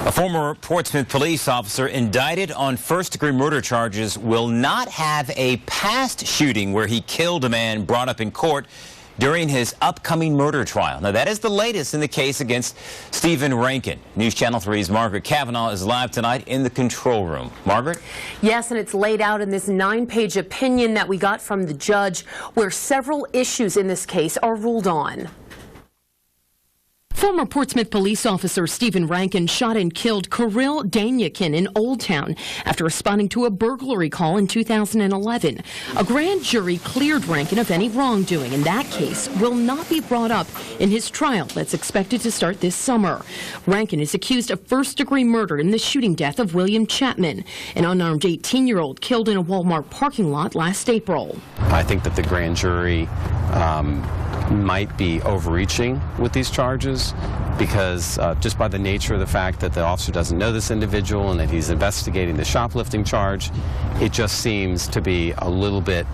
A former Portsmouth police officer indicted on first-degree murder charges will not have a past shooting where he killed a man brought up in court during his upcoming murder trial. Now, that is the latest in the case against Stephen Rankin. News Channel 3's Margaret Cavanaugh is live tonight in the control room. Margaret? Yes, and it's laid out in this 9-page opinion that we got from the judge where several issues in this case are ruled on. Former Portsmouth police officer Stephen Rankin shot and killed Kirill Danyakin in Old Town after responding to a burglary call in 2011. A grand jury cleared Rankin of any wrongdoing, and that case will not be brought up in his trial that's expected to start this summer. Rankin is accused of first-degree murder in the shooting death of William Chapman, an unarmed 18-year-old killed in a Walmart parking lot last April. I think that the grand jury might be overreaching with these charges because just by the nature of the fact that the officer doesn't know this individual and that he's investigating the shoplifting charge, it just seems to be a little bit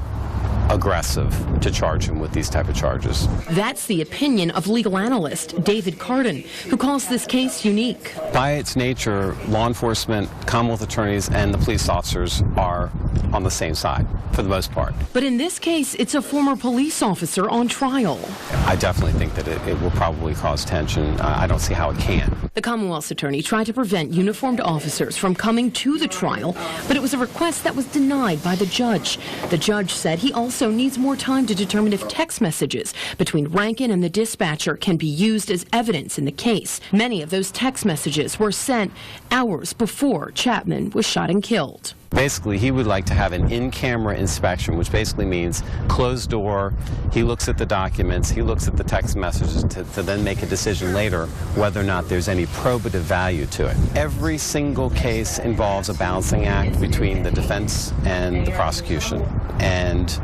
aggressive to charge him with these type of charges. That's the opinion of legal analyst David Cardon, who calls this case unique. By its nature, law enforcement, Commonwealth attorneys, and the police officers are on the same side for the most part. But in this case, it's a former police officer on trial. I definitely think that it will probably cause tension. I don't see how it can. The Commonwealth's attorney tried to prevent uniformed officers from coming to the trial, but it was a request that was denied by the judge. The judge said he also needs more time to determine if text messages between Rankin and the dispatcher can be used as evidence in the case. Many of those text messages were sent hours before Chapman was shot and killed. Basically, he would like to have an in-camera inspection, which basically means closed door. He looks at the documents, he looks at the text messages to then make a decision later whether or not there's any probative value to it. Every single case involves a balancing act between the defense and the prosecution, and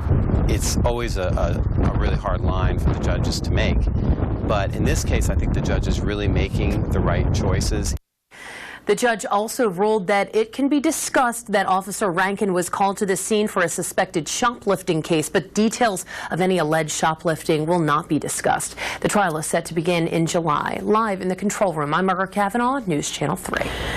it's always a really hard line for the judges to make. But in this case, I think the judge is really making the right choices. The judge also ruled that it can be discussed that Officer Rankin was called to the scene for a suspected shoplifting case, but details of any alleged shoplifting will not be discussed. The trial is set to begin in July. Live in the control room, I'm Margaret Cavanaugh, News Channel 3.